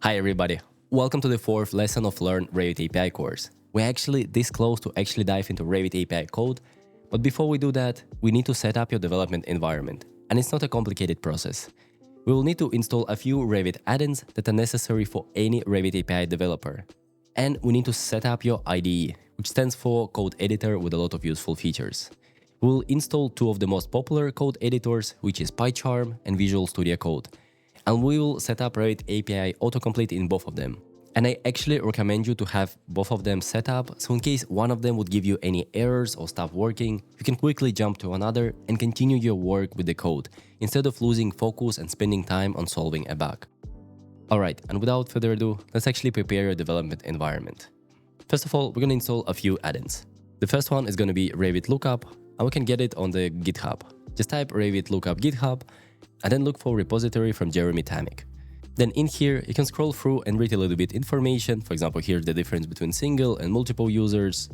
Hi everybody, welcome to the fourth lesson of Learn Revit API course. We're actually this close to actually dive into Revit API code, but before we do that, we need to set up your development environment, and it's not a complicated process. We will need to install a few Revit add-ins that are necessary for any Revit API developer. And we need to set up your IDE, which stands for Code Editor with a lot of useful features. We'll install two of the most popular code editors, which is pyCharm and Visual Studio Code. And we will set up Revit API Autocomplete in both of them. And I actually recommend you to have both of them set up, so in case one of them would give you any errors or stop working, you can quickly jump to another and continue your work with the code, instead of losing focus and spending time on solving a bug. Alright, and without further ado, let's actually prepare your development environment. First of all, we're going to install a few add-ins. The first one is going to be Revit Lookup, and we can get it on the GitHub. Just type Revit Lookup GitHub, and then look for repository from Jeremy Tamick. Then in here, you can scroll through and read a little bit information. For example, here's the difference between single and multiple users.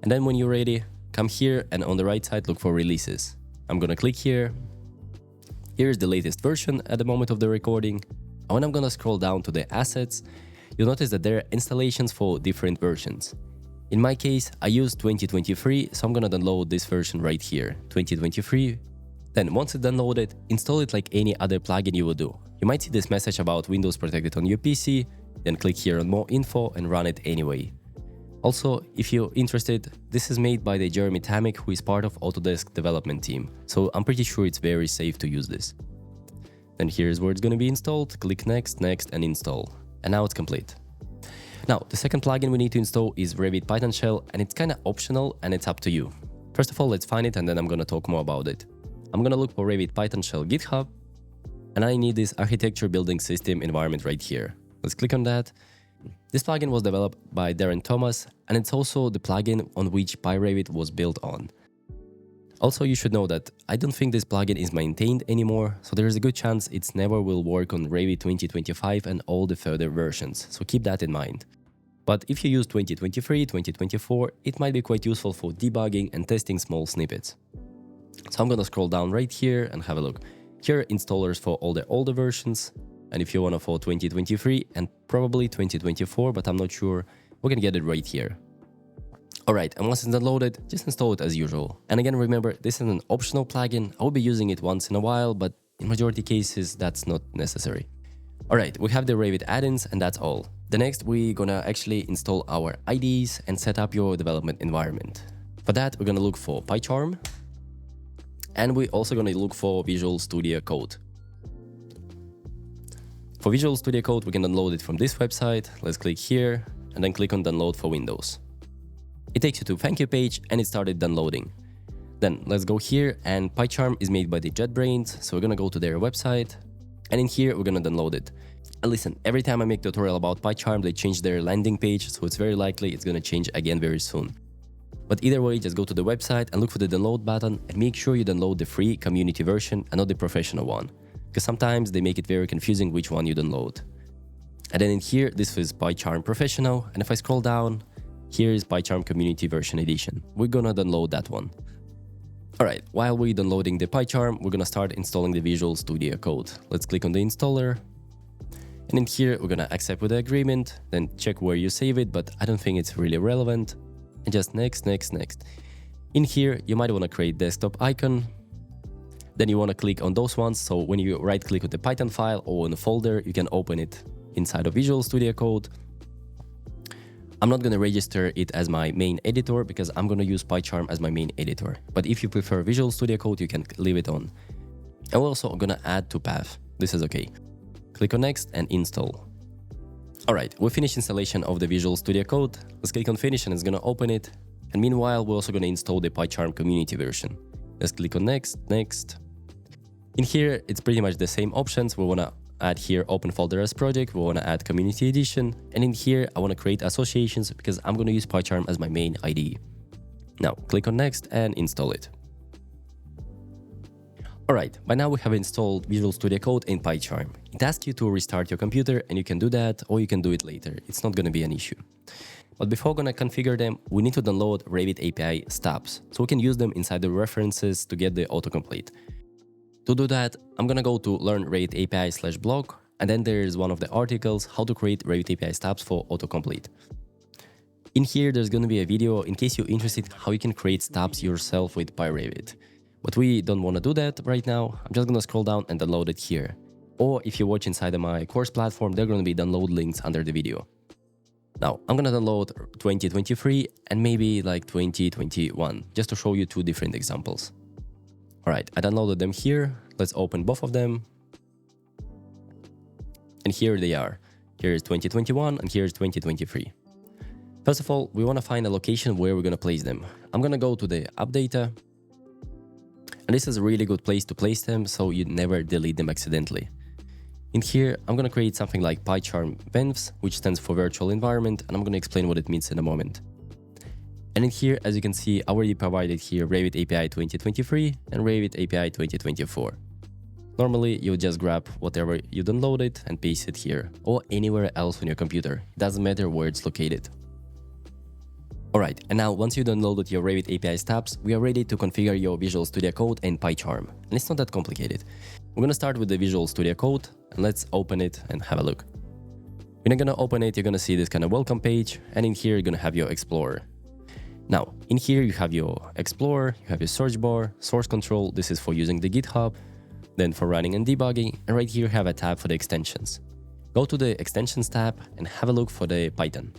And then when you're ready, come here and on the right side, look for releases. I'm gonna click here. Here's the latest version at the moment of the recording. And when I'm gonna scroll down to the assets, you'll notice that there are installations for different versions. In my case, I use 2023, so I'm gonna download this version right here, 2023. Then once it's downloaded, install it like any other plugin you would do. You might see this message about Windows protected on your PC, then click here on more info and run it anyway. Also, if you're interested, this is made by the Jeremy Tamick, who is part of Autodesk development team, so I'm pretty sure it's very safe to use this. Then here's where it's going to be installed, click next, next and install. And now it's complete. Now, the second plugin we need to install is RevitPythonShell, and it's kind of optional and it's up to you. First of all, let's find it and then I'm going to talk more about it. I'm going to look for RevitPythonShell GitHub, and I need this architecture building system environment right here. Let's click on that. This plugin was developed by Darren Thomas, and it's also the plugin on which pyRevit was built on. Also, you should know that I don't think this plugin is maintained anymore, so there is a good chance it never will work on Revit 2025 and all the further versions, so keep that in mind. But if you use 2023, 2024, it might be quite useful for debugging and testing small snippets. So I'm gonna scroll down right here and have a look. Here are installers for all the older versions, and if you want to for 2023 and probably 2024, but I'm not sure, we can get it right here. Alright, and once it's downloaded, just install it as usual. And again, remember, this is an optional plugin. I will be using it once in a while, but in majority cases, that's not necessary. Alright, we have the Revit add-ins and that's all. The next, we're gonna actually install our IDEs and set up your development environment. For that, we're gonna look for pyCharm, and we're also going to look for Visual Studio Code. For Visual Studio Code, we can download it from this website. Let's click here and then click on Download for Windows. It takes you to thank you page and it started downloading. Then let's go here, and pyCharm is made by the JetBrains, so we're going to go to their website, and in here we're going to download it. And listen, every time I make a tutorial about pyCharm, they change their landing page, so it's very likely it's going to change again very soon. But either way, just go to the website and look for the download button and make sure you download the free community version and not the professional one, because sometimes they make it very confusing which one you download. And then in here, this is pyCharm Professional, and if I scroll down, here is pyCharm Community Version Edition. We're gonna download that one. Alright, while we're downloading the pyCharm, we're gonna start installing the Visual Studio Code. Let's click on the installer, and in here, we're gonna accept with the agreement, then check where you save it, but I don't think it's really relevant. And just next, next, next. In here, you might want to create desktop icon. Then you want to click on those ones. So when you right click on the Python file or on a folder, you can open it inside of Visual Studio Code. I'm not going to register it as my main editor because I'm going to use pyCharm as my main editor. But if you prefer Visual Studio Code, you can leave it on. And we're also going to add to path. This is okay. Click on next and install. Alright, we finished installation of the Visual Studio Code. Let's click on finish and it's gonna open it. And meanwhile, we're also gonna install the pyCharm community version. Let's click on next, next. In here, it's pretty much the same options. We wanna add here open folder as project. We wanna add community edition. And in here, I wanna create associations because I'm gonna use pyCharm as my main IDE. Now, click on next and install it. Alright, by now we have installed Visual Studio Code in pyCharm. It asks you to restart your computer, and you can do that or you can do it later. It's not going to be an issue. But before going to configure them, we need to download Revit API Stubs, so we can use them inside the references to get the autocomplete. To do that, I'm going to go to Learn Revit API/blog, And then there's one of the articles, how to create Revit API stubs for autocomplete. In here, there's going to be a video in case you're interested how you can create stubs yourself with pyRevit. But we don't want to do that right now. I'm just going to scroll down and download it here. Or if you watch inside of my course platform, there are going to be download links under the video. Now, I'm going to download 2023 and maybe like 2021, just to show you two different examples. All right, I downloaded them here. Let's open both of them. And here they are. Here is 2021 and here is 2023. First of all, we want to find a location where we're going to place them. I'm going to go to the app data. And this is a really good place to place them so you never delete them accidentally. In here, I'm going to create something like pyCharm venv, which stands for virtual environment, and I'm going to explain what it means in a moment. And in here, as you can see, I already provided here Revit API 2023 and Revit API 2024. Normally, you just grab whatever you downloaded and paste it here, or anywhere else on your computer. It doesn't matter where it's located. Alright, and now once you downloaded your Revit API stubs, we are ready to configure your Visual Studio Code and pyCharm. And it's not that complicated. We're gonna start with the Visual Studio Code, and let's open it and have a look. When you're gonna open it, you're gonna see this kind of welcome page, and in here you're gonna have your Explorer. Now, in here you have your Explorer, you have your search bar, source control, this is for using the GitHub, then for running and debugging, and right here you have a tab for the extensions. Go to the Extensions tab and have a look for the Python.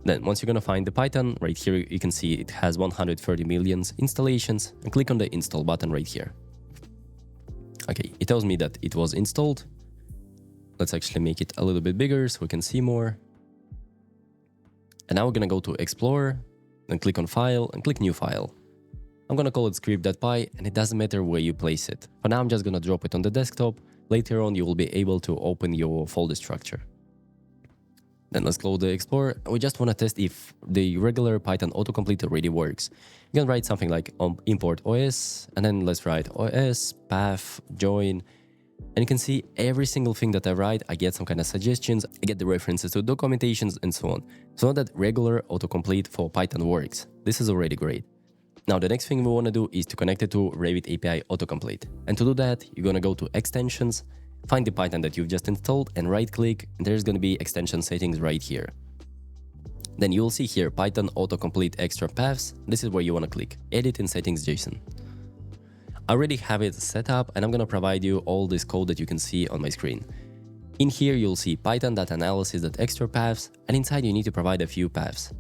Then once you're gonna find the Python, right here you can see it has 130 million installations, and click on the install button right here. Okay, it tells me that it was installed. Let's actually make it a little bit bigger so we can see more. And now we're gonna go to Explorer, then click on File and click New File. I'm gonna call it script.py, and it doesn't matter where you place it. For now, I'm just gonna drop it on the desktop. Later on, you will be able to open your folder structure. Then let's close the Explorer. We just want to test if the regular Python autocomplete already works. You can write something like import OS, and then let's write OS, path, join. And you can see every single thing that I write, I get some kind of suggestions, I get the references to documentations and so on. So that regular autocomplete for Python works. This is already great. Now the next thing we want to do is to connect it to Revit API Autocomplete. And to do that, you're going to go to Extensions, find the Python that you've just installed and right-click, and there's going to be extension settings right here. Then you will see here Python Autocomplete Extra Paths. This is where you want to click Edit in Settings JSON. I already have it set up, and I'm going to provide you all this code that you can see on my screen. In here, you'll see Python.analysis.extra paths, and inside you need to provide a few paths.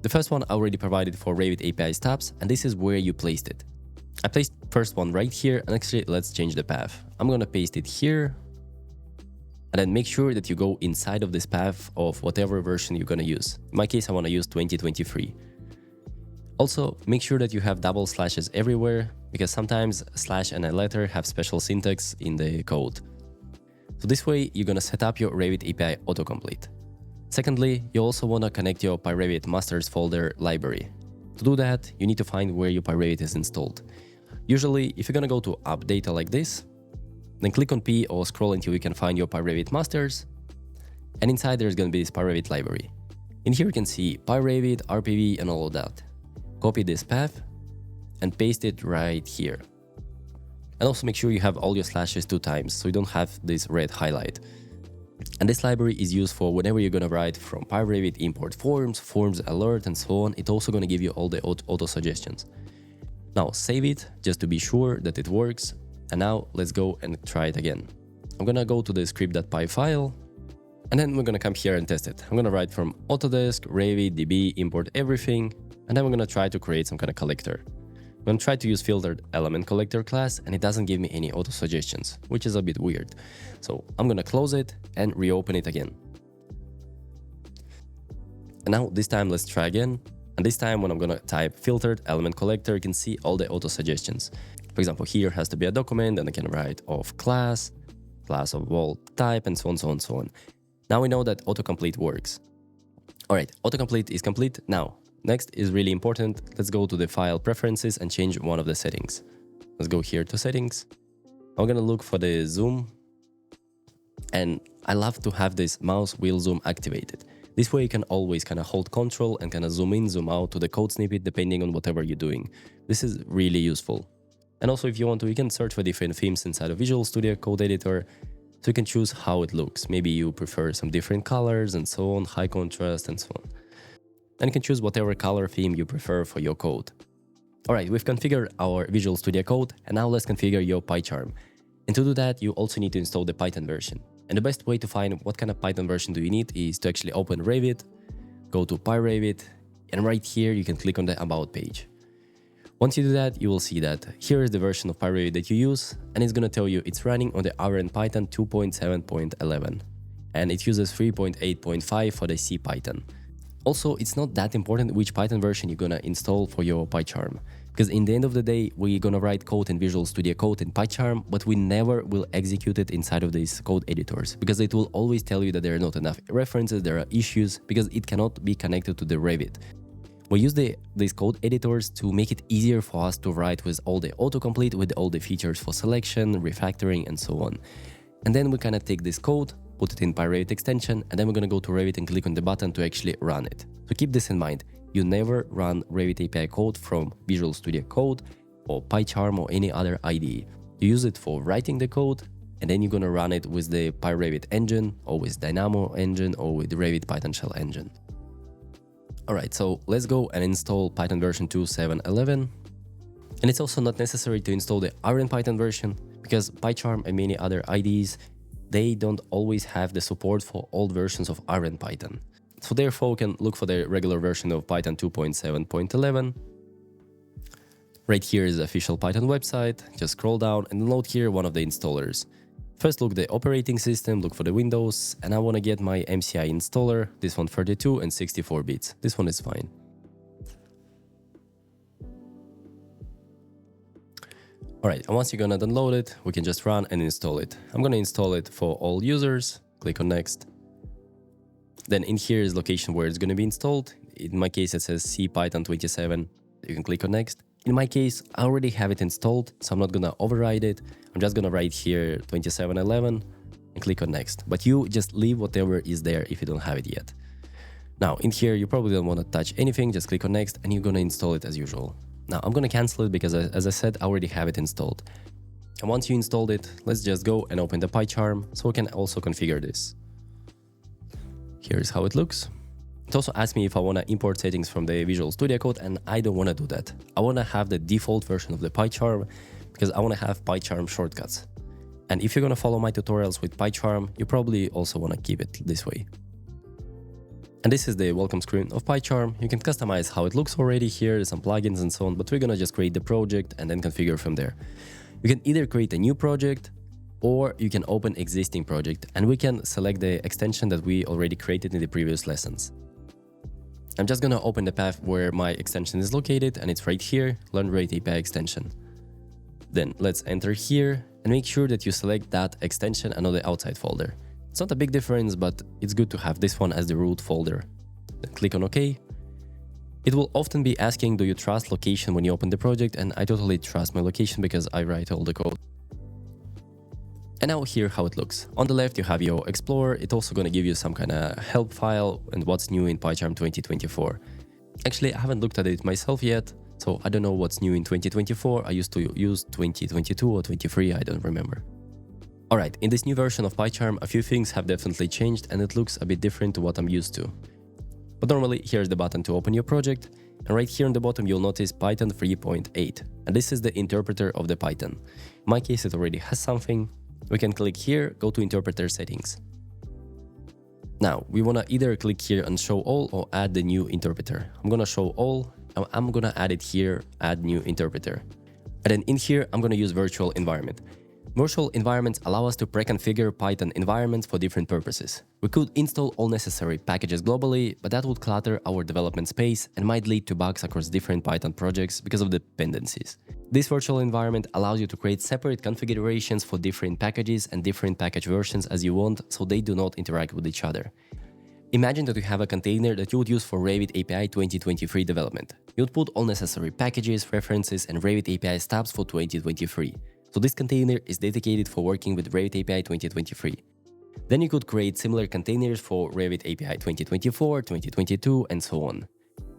The first one I already provided for Revit API stubs, and this is where you placed it. I placed first one right here, and actually let's change the path. I'm going to paste it here. And then make sure that you go inside of this path of whatever version you're going to use. In my case, I want to use 2023. Also, make sure that you have double slashes everywhere, because sometimes a slash and a letter have special syntax in the code. So this way, you're going to set up your Revit API autocomplete. Secondly, you also want to connect your pyRevit masters folder library. To do that, you need to find where your pyRevit is installed. Usually, if you're going to go to app data like this, then click on P or scroll until you can find your pyRevit masters. And inside there's going to be this pyRevit library. In here you can see pyRevit, RPV and all of that. Copy this path and paste it right here. And also make sure you have all your slashes 2 times so you don't have this red highlight. And this library is used for whenever you're going to write from pyRevit import forms alert and so on. It's also going to give you all the auto suggestions. Now save it just to be sure that it works. And now let's go and try it again. I'm gonna go to the script.py file, and then we're gonna come here and test it. I'm gonna write from Autodesk, Revit, DB, import everything, and then we're gonna try to create some kind of collector. I'm gonna try to use filtered element collector class, and it doesn't give me any auto suggestions, which is a bit weird. So I'm gonna close it and reopen it again. And now this time let's try again. And this time when I'm gonna type filtered element collector, you can see all the auto suggestions. For example, here has to be a document, and I can write of class of wall type, and so on, so on, so on. Now we know that autocomplete works. All right, autocomplete is complete. Now, next is really important. Let's go to the file preferences and change one of the settings. Let's go here to settings. I'm gonna look for the zoom, and I love to have this mouse wheel zoom activated. This way you can always kind of hold control and kind of zoom in, zoom out to the code snippet depending on whatever you're doing. This is really useful. And also if you want to, you can search for different themes inside of Visual Studio Code Editor. So you can choose how it looks. Maybe you prefer some different colors and so on, high contrast and so on. And you can choose whatever color theme you prefer for your code. Alright, we've configured our Visual Studio Code, and now let's configure your PyCharm. And to do that, you also need to install the Python version. And the best way to find what kind of Python version do you need is to actually open Revit, go to pyRevit, and right here you can click on the About page. Once you do that, you will see that here is the version of pyRevit that you use, and it's going to tell you it's running on the RN-Python 2.7.11, and it uses 3.8.5 for the CPython. Also, it's not that important which Python version you're gonna install for your PyCharm, because in the end of the day, we're gonna write code in Visual Studio Code in PyCharm, but we never will execute it inside of these code editors, because it will always tell you that there are not enough references, there are issues, because it cannot be connected to the Revit. We use these code editors to make it easier for us to write with all the autocomplete, with all the features for selection, refactoring, and so on. And then we kind of take this code, put it in pyRevit extension, and then we're gonna go to Revit and click on the button to actually run it. So keep this in mind. You never run Revit API code from Visual Studio Code or pyCharm or any other IDE. You use it for writing the code, and then you're gonna run it with the pyRevit engine or with Dynamo engine or with the RevitPythonShell engine. Alright, so let's go and install Python version 2.7.11. And it's also not necessary to install the RN-Python version, because PyCharm and many other IDEs, they don't always have the support for old versions of RN-Python. So therefore, we can look for the regular version of Python 2.7.11. Right here is the official Python website. Just scroll down and load here one of the installers. First, look the operating system, look for the Windows, and I want to get my MCI installer, this one 32 and 64 bits. This one is fine. Alright, and once you're gonna download it, we can just run and install it. I'm gonna install it for all users, click on next. Then in here is location where it's gonna be installed. In my case, it says CPython 27. You can click on next. In my case, I already have it installed, so I'm not gonna override it. I'm just gonna write here 2711 and click on next. But you just leave whatever is there if you don't have it yet. Now, in here, you probably don't wanna touch anything, just click on next and you're gonna install it as usual. Now, I'm gonna cancel it because, as I said, I already have it installed. And once you installed it, let's just go and open the PyCharm so we can also configure this. Here's how it looks. It also asks me if I want to import settings from the Visual Studio Code, and I don't want to do that. I want to have the default version of the PyCharm because I want to have PyCharm shortcuts. And if you're going to follow my tutorials with PyCharm, you probably also want to keep it this way. And this is the welcome screen of PyCharm. You can customize how it looks already here, some plugins and so on, but we're gonna just create the project and then configure from there. You can either create a new project or you can open existing project, and we can select the extension that we already created in the previous lessons. I'm just gonna open the path where my extension is located, and it's right here, Learn Revit API extension. Then let's enter here and make sure that you select that extension and not the outside folder. It's not a big difference, but it's good to have this one as the root folder. Then click on OK. It will often be asking, do you trust location when you open the project? And I totally trust my location because I write all the code. And now here how it looks. On the left you have your Explorer. It's also going to give you some kind of help file and what's new in PyCharm 2024. Actually, I haven't looked at it myself yet, so I don't know what's new in 2024. I used to use 2022 or 23, I don't remember. Alright, in this new version of PyCharm, a few things have definitely changed and it looks a bit different to what I'm used to. But normally, here's the button to open your project, and right here on the bottom you'll notice Python 3.8, and this is the interpreter of the Python. In my case, it already has something. We can click here, go to interpreter settings. Now, we want to either click here and show all or add the new interpreter. I'm going to show all, and I'm going to add it here, add new interpreter. And then in here, I'm going to use virtual environment. Virtual environments allow us to pre-configure Python environments for different purposes. We could install all necessary packages globally, but that would clutter our development space and might lead to bugs across different Python projects because of dependencies. This virtual environment allows you to create separate configurations for different packages and different package versions as you want, so they do not interact with each other. Imagine that you have a container that you would use for Revit API 2023 development. You would put all necessary packages, references, and Revit API stubs for 2023. So this container is dedicated for working with Revit API 2023. Then you could create similar containers for Revit API 2024, 2022, and so on.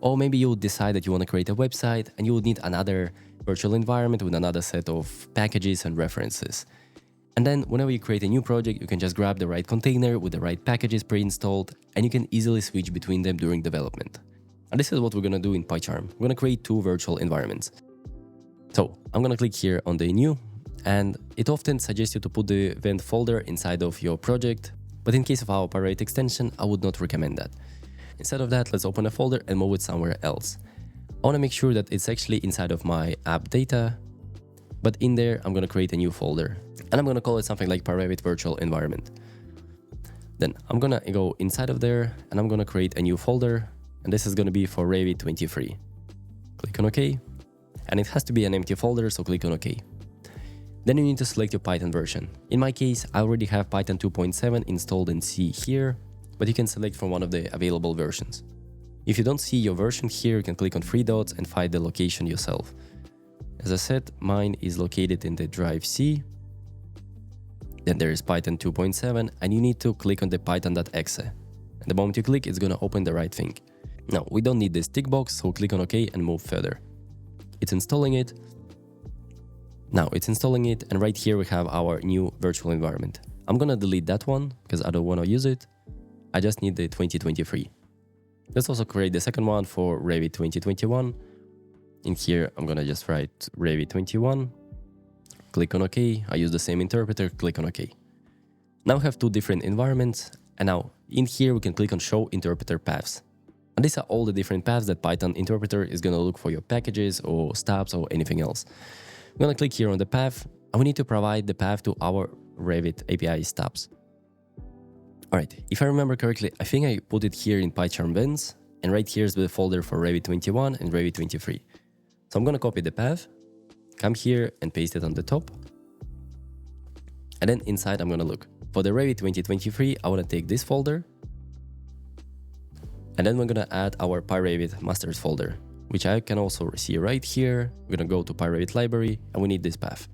Or maybe you would decide that you want to create a website and you would need another virtual environment with another set of packages and references. And then whenever you create a new project, you can just grab the right container with the right packages pre-installed, and you can easily switch between them during development. And this is what we're gonna do in pyCharm. We're gonna create 2 virtual environments. So I'm gonna click here on the new, and it often suggests you to put the venv folder inside of your project, but in case of our pyRevit extension, I would not recommend that. Instead of that, let's open a folder and move it somewhere else. I wanna make sure that it's actually inside of my app data, but in there, I'm gonna create a new folder, and I'm gonna call it something like pyRevit virtual environment. Then I'm gonna go inside of there, and I'm gonna create a new folder, and this is gonna be for Revit 23. Click on OK, and it has to be an empty folder, so click on OK. Then you need to select your Python version. In my case, I already have Python 2.7 installed in C here, but you can select from one of the available versions. If you don't see your version here, you can click on 3 dots and find the location yourself. As I said, mine is located in the drive C. Then there is Python 2.7, and you need to click on the python.exe. And the moment you click, it's gonna open the right thing. Now, we don't need this tick box, so click on OK and move further. It's installing it. Now it's installing it, and right here we have our new virtual environment. I'm gonna delete that one because I don't want to use it. I just need the 2023. Let's also create the second one for Revit 2021. In here, I'm gonna just write Revit 21. Click on OK. I use the same interpreter. Click on OK. Now we have 2 different environments, and now in here we can click on Show Interpreter Paths. And these are all the different paths that Python interpreter is gonna look for your packages or stubs or anything else. I'm gonna click here on the path, and we need to provide the path to our Revit API stubs. Alright, if I remember correctly, I think I put it here in pyCharm vents, and right here is the folder for Revit 21 and Revit 23. So I'm gonna copy the path, come here and paste it on the top. And then inside I'm gonna look. For the Revit 2023, I wanna take this folder, and then we're gonna add our pyRevit masters folder, which I can also see right here. We're gonna go to pyRevit library, and we need this path.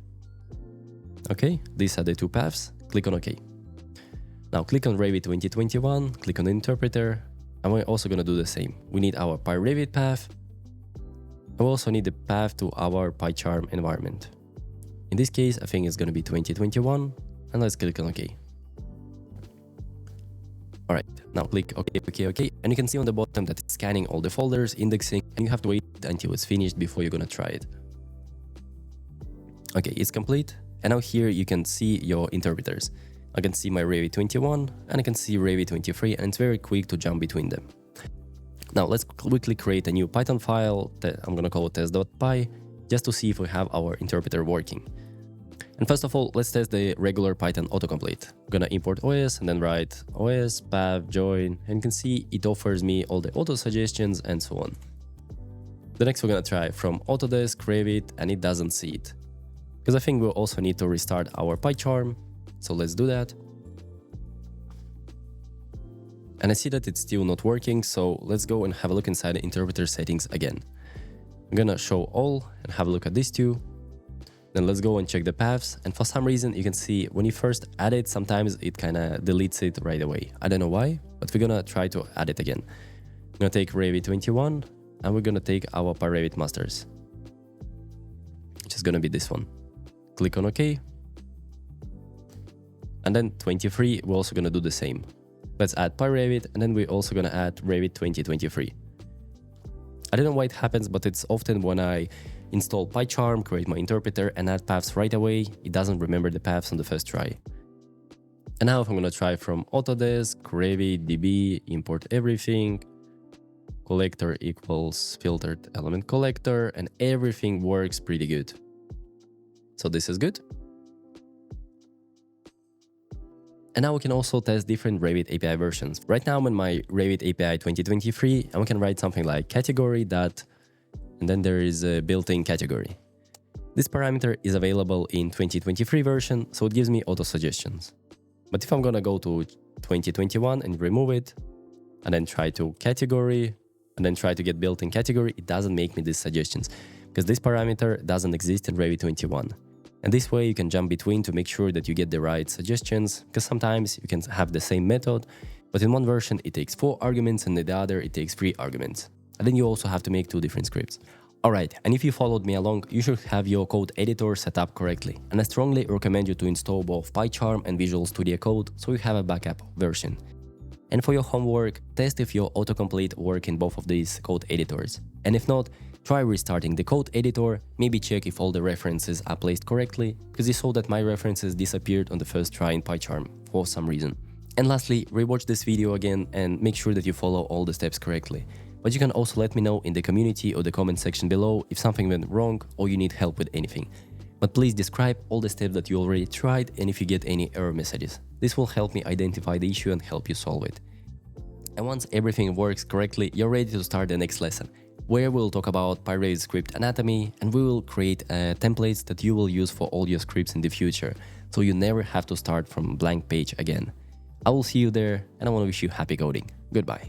Okay, these are the 2 paths. Click on OK. Now click on Revit 2021, click on the interpreter, and we're also gonna do the same. We need our pyRevit path, and we also need the path to our pyCharm environment. In this case, I think it's gonna be 2021, and let's click on OK. Alright, now click OK, and you can see on the bottom that it's scanning all the folders, indexing, and you have to wait until it's finished before you're gonna try it. Okay, it's complete, and now here you can see your interpreters. I can see my Revit 21, and I can see Revit 23, and it's very quick to jump between them. Now let's quickly create a new Python file that I'm gonna call test.py, just to see if we have our interpreter working. And first of all, let's test the regular Python autocomplete. I'm gonna import OS and then write OS, path, join, and you can see it offers me all the auto suggestions and so on. The next we're gonna try from Autodesk, Revit, and it doesn't see it. Because I think we'll also need to restart our pyCharm, so let's do that. And I see that it's still not working, so let's go and have a look inside the interpreter settings again. I'm gonna show all and have a look at these 2. Then let's go and check the paths, and for some reason you can see when you first add it, sometimes it kinda deletes it right away. I don't know why, but we're gonna try to add it again. I'm gonna take Revit 21, and we're gonna take our pyRevit masters, which is gonna be this one. Click on OK. And then 23, we're also gonna do the same. Let's add pyRevit, and then we're also gonna add Revit 2023. I don't know why it happens, but it's often when I install pyCharm, create my interpreter, and add paths right away, it doesn't remember the paths on the first try. And now if I'm gonna try from Autodesk, Revit, DB, import everything, collector equals filtered element collector, and everything works pretty good. So this is good. And now we can also test different Revit API versions. Right now I'm in my Revit API 2023, and we can write something like category dot, and then there is a built-in category. This parameter is available in 2023 version, so it gives me auto suggestions. But if I'm gonna go to 2021 and remove it, and then try to category, and then try to get built-in category, it doesn't make me these suggestions, because this parameter doesn't exist in Revit 21. And this way you can jump between to make sure that you get the right suggestions, because sometimes you can have the same method, but in one version it takes 4 arguments and in the other it takes 3 arguments. And then you also have to make 2 different scripts. Alright, and if you followed me along, you should have your code editor set up correctly, and I strongly recommend you to install both pyCharm and Visual Studio Code so you have a backup version. And for your homework, test if your autocomplete work in both of these code editors. And if not, try restarting the code editor, maybe check if all the references are placed correctly, because you saw that my references disappeared on the first try in pyCharm for some reason. And lastly, rewatch this video again and make sure that you follow all the steps correctly. But you can also let me know in the community or the comment section below if something went wrong or you need help with anything. But please describe all the steps that you already tried and if you get any error messages. This will help me identify the issue and help you solve it. And once everything works correctly, you're ready to start the next lesson, where we'll talk about pyRevit script anatomy and we will create templates that you will use for all your scripts in the future, so you never have to start from a blank page again. I will see you there and I want to wish you happy coding. Goodbye.